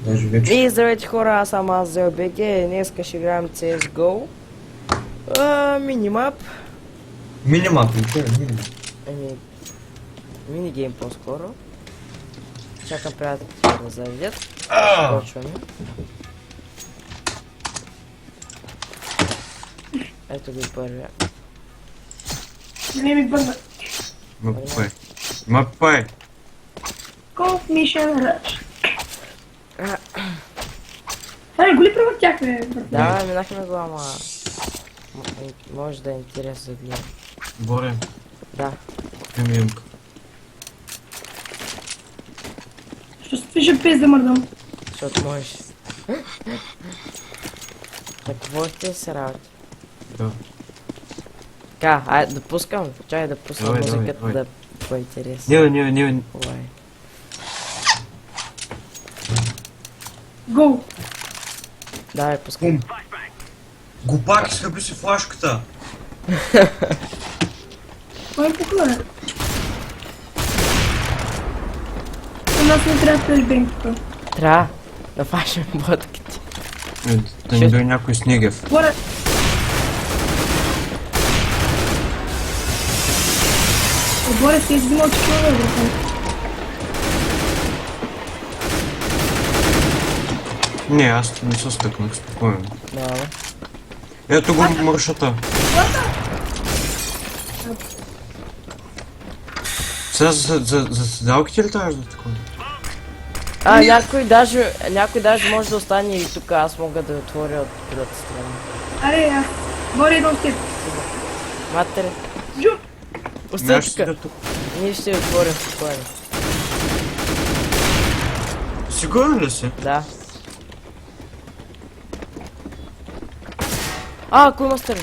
Даже вече. И здравейте хора, аз съм аз ЗЛБГ. Днеска ще играем CSGO. Минимап. Минимап, ничего, минимап. Минигейм по-скоро. Чакам приятелите да заведят. Почваме. Ето го и първия. Не ми бърна. Мапай. Мапай. Golf Mission Rush. Това не го ли превъртяхме? Да, минахме го, ама... Може да е интересно за гледа. Боре. Да. Емилка. Що се пише пиз да мърдам? Защото можеш. На какво ще се работи? Да. Така, айде да пускам. Чай да пускам Давай, музиката давай. да по-интересно. Не. Ой. Го! Давай, пускам. Гупак, изхъби си флашката. Кой е пукна? У нас не трябва флешбенг тук. Трябва да фашем ботките. Да ни дойде някой снегев. Горе! Горе си взимал такива върху. Не, аз не се стъкнах, спокойно. Добре. Ето го маршата. Сега за седалките ли трябваш да такова? Някой даже може да остане и тук, аз мога да отворя от другата страна. Аре, аз. Горе идвам с теб. Матере, Джу! остай Аз ще тук. тук. Ние ще отворим спокойно. Сигурен ли си? Да. Кой има страни?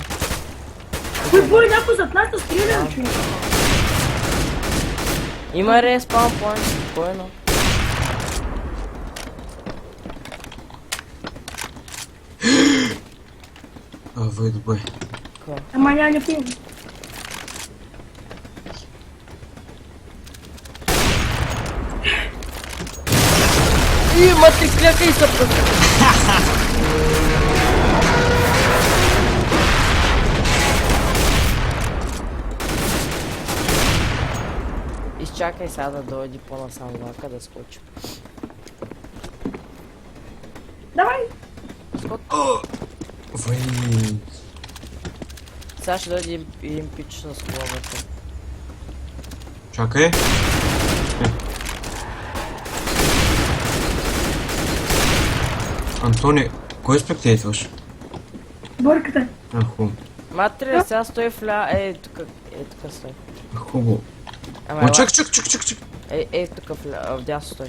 Кой бори някой зад нас да стреля, човек? Има респаун поинт, спокойно. Вай, добре. Ама няма не пием. Мати, клякай се просто. Изчакай сега да дойде по-насам влака да скочим. Давай! Вай. Сега ще дойде един пич с главата. Чакай. Антони, кой спектейтваш? Борката. Хубаво. Матре, сега стои тук стой. Хубаво. Ама Ма ела. чак. Тук вдясно стой.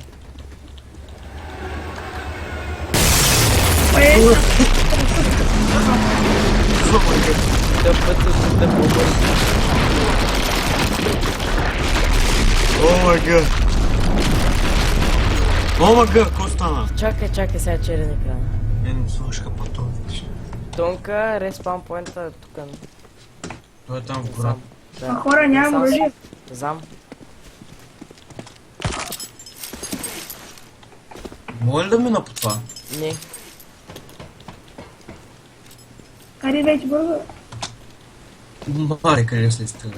Да пъти да побързи. О май гад. О май гад, какво стана? Чакай, сега черен екран. Не слушка патрон. Тонка, респаун поинта е тук. Той е там в гората. А хора нямам оръжие. Зам. Може ли да мина по това? Не. Аре вече бързо. Маре, къде се изстреля?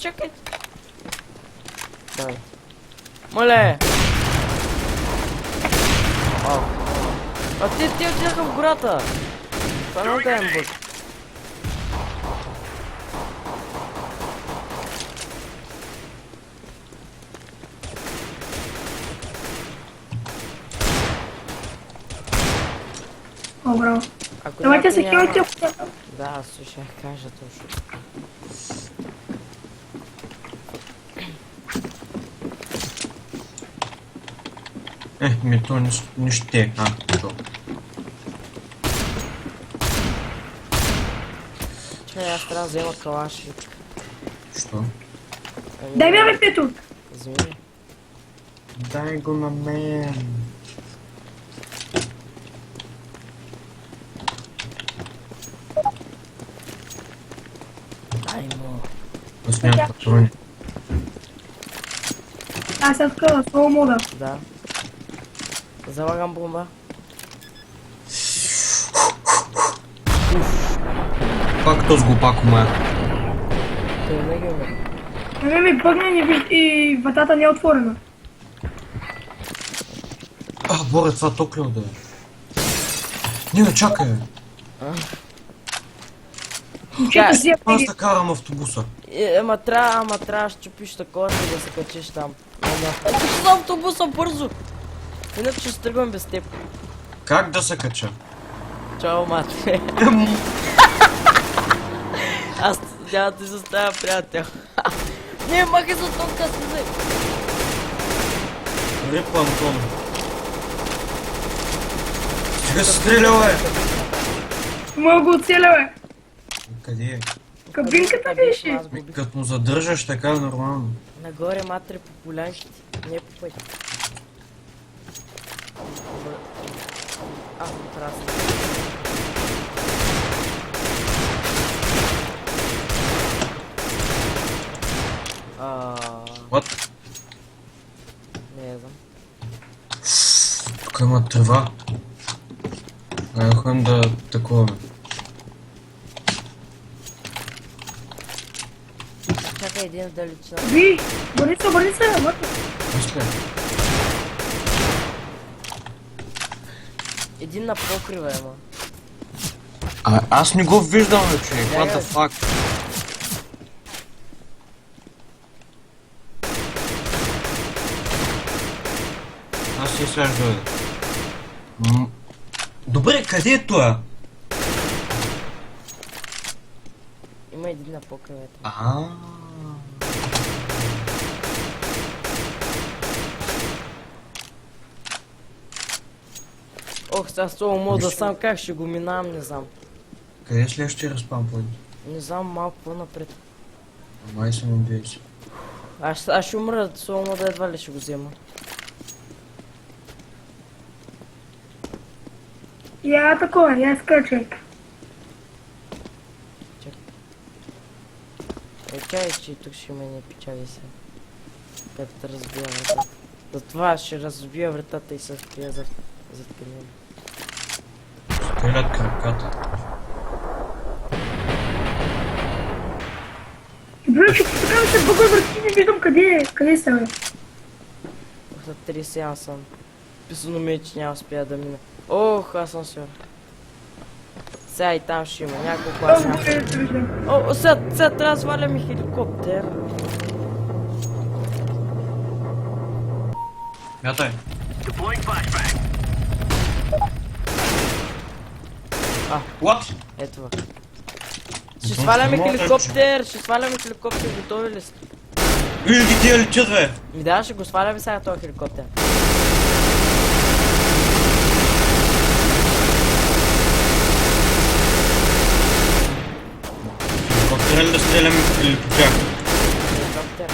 Чакай. Давай. Моле! Те отидаха в гората! Това не е да им бък. О, браво. Ако Давайте се някой хилите. Да, аз ще кажа точно. Ми то не ще. То. Чай, аз трябва да взема калашик. Що? Дай ми авето. Извини. Дай го на мен. Дай му. Аз нямам патрони. Аз сега така, слово мода. Да. Залагам бомба. Пак този глупак умре. Той не ги умре. Не ми бъгне и вратата не е отворена. Боре, това топливо да е. Не, чакай. Момчето си я Аз пиги. да карам автобуса. Ама трябва да щупиш такова и да се качиш там. Качи за автобуса бързо! Иначе ще тръгвам без теб. Как да се кача? Чао, мате. Аз няма да ти заставя, приятел. Не, махай за топка, слизай! Рипа, Антон. Сега се стреля, бе! Мога го оцеля, бе. Къде е? Кабинката беше. Аз го убих. Като му задържаш така е нормално. Нагоре, матре, по полянките. Не по пътя. Аз не трябва да се... What? Не знам. Тук има трева. Ходим да такова. Чакай един далечина. Ви, върни се, мъртво. Мисля. Един на покрива има. Аз не го виждам, бе, човек. What the fuck? Аз си сега ще дойде. Добре, къде е това? Има един на покривата. Ох, сега с това мода сам как ще го минавам, не знам. Къде е следващия разпам point? Не знам малко по-напред. Май съм убийца. Аз ще умра, с това мода едва ли ще го взема. Я такова, я скачай. Чай, че и тук ще има не печали се. Като разбия вратата. Затова ще разбия вратата и се скрия зад кабина. Стрелят краката. Добре, че така ми се бъгва врати, не виждам къде са, бе. За 3 сеанса съм. Писано ми е, че няма успея да мина. Ох, асансьор. Сега и там ще има няколко асансьор. О, сега трябва да сваляме хеликоптер. Мятай. What? Ето ва. Ще сваляме хеликоптер, готови ли сте? Виж ги тия летят, бе! Ми да, ще го сваляме сега този хеликоптер. Хеликоптер ли да стреляме или по тях? Хеликоптер.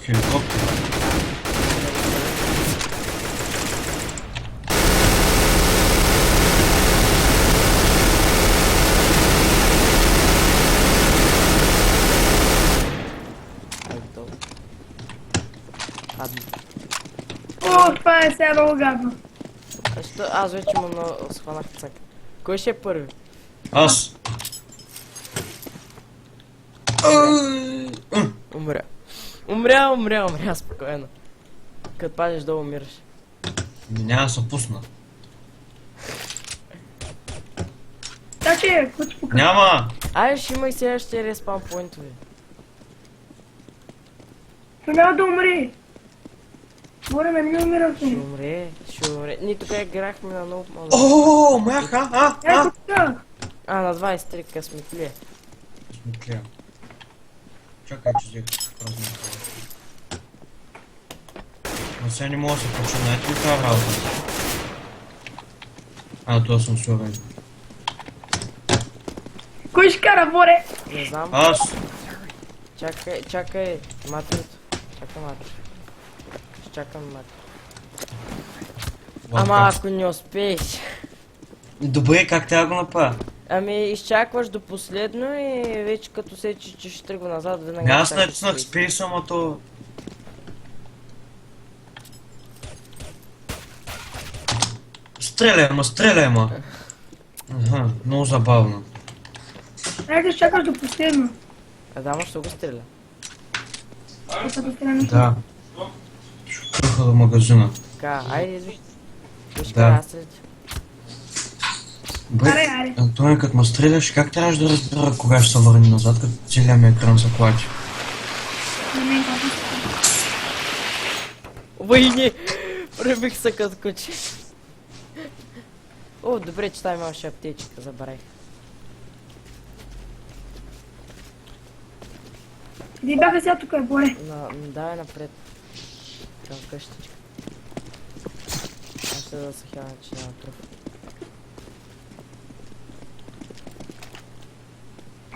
Хеликоптер. О, това е сега много гадно. Аз вече му схванах цък. Кой ще е първи? Аз. Умря, спокойно. Като падеш долу умираш. Няма да се пусна. Значи, какво ти покажа? Няма! Ай, ще има и следващия респаун поинтове. То няма да умре. Моля, ме не умирам. Ще умре. Ние тук играхме на много малко. О, маха, Ето така. На 23 късметлия. Смекля. Чакай, че взех празна това. Но сега не мога да се почна, ето ли това работа? Това съм сурен. Кой ще кара, Боре? Не знам. Аз. Чакай, матрито. Чакай, матри. Ще чакам матри. Ама ако не успееш. Добре, как трябва да го направя? Ами изчакваш до последно и вече като се че ще тръгва назад, винаги. Аз натиснах спейс, ама то... Стреляй ма. Ага, много забавно. Айде да чакаш до последно. Да, ще го стреля. Да се стреляме. Да. Тръха до магазина. Така, айде, идви. Виж Да. къде аз след. Бре, Аре. Антоне, като ме стреляш, как трябваш да разбера кога ще се върни назад, като целият ми екран заплаче? На мен това Войни! Пребих се като куче. О, добре, че там имаше аптечка, забравих. Къде бяха сега тук, боре? Давай напред. Към къщичка. Аз ще да се хяна, че няма труп.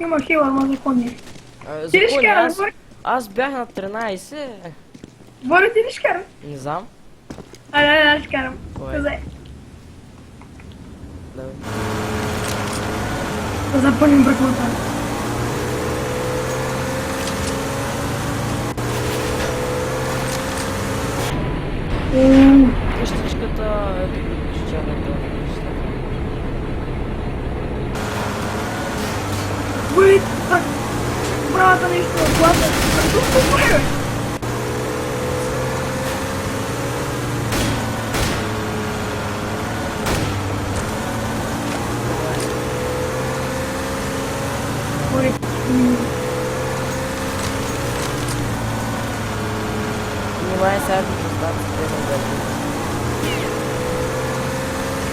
Има хила, но законни. За Ти ли ще коня, караш, боре? аз бях на 13. Боре, ти ли ще караш? Не знам. Айде, ще карам. Кой? Казай. Давай. Да запълним бръкната. Къщичката е тук, черната къща. Боре, так. Бравата нещо, главата. Тук, боре, бе. Боре, Внимай сега да поставя спрема да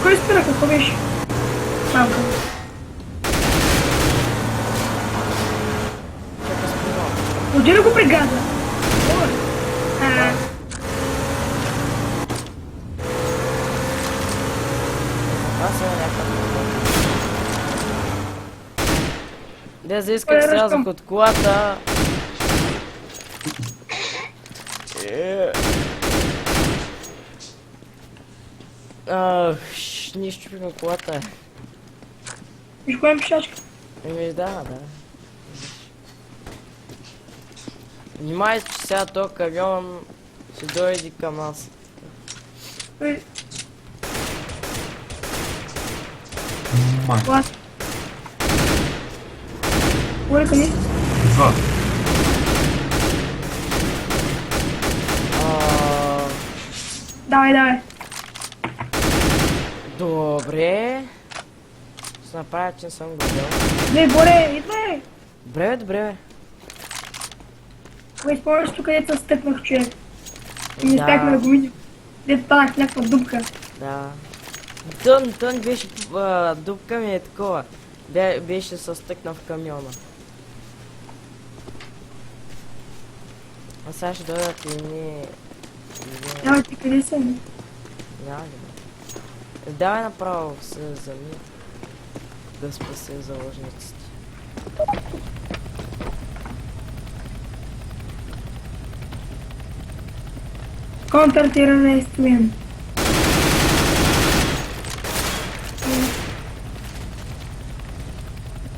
кой спира, какво беше? Малко. чака спрема. Отиде да го прегаза. Боре. Аз съм някакъв. Де заисках Кой е слязах ръскам? от колата. Ние щупихме колата. Виж коя пишачка. Еми да. Внимай, че сега този камион ще дойде към нас. Ой, Май. клас. Боре, къде? Това. Давай. Добре. Ще направя, че не съм го взел. Не, Боре, идвай. Добре. Кой спомняш тук, където се стъпнах, човек? И не Да. успяхме да го видим. Дето станах в някаква дупка. Да. Тън беше дупка ми е такова. Беше се стъкнал в камиона. А сега ще дойдат и ни... Давай, ти къде са? Няма ли? Давай направо се зами. Да спасим заложниците. Контратиране.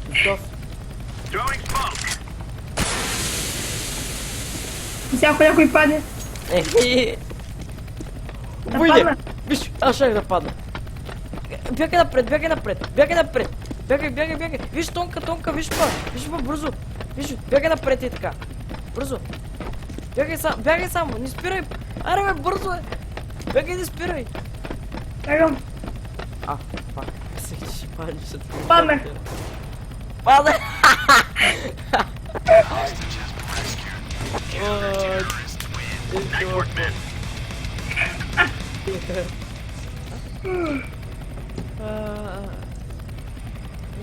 Готов. И всяко някой падне. Да Уйде! падна. Виж, аз ще да падна. Бягай напред. Бягай. Виж тонка, виж па, бързо. Виж, бягай напред и така. Бързо. Бягай само, не спирай. Аре бе, бързо е. Бягай, не спирай. Бягам. Пак. Мислех, че ще паднеш. Паднах. Падна!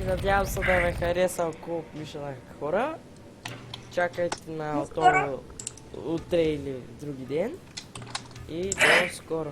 Надявам се да ме хареса, ако пишеха хора. Чакайте на До скоро. утре или други ден. И до скоро.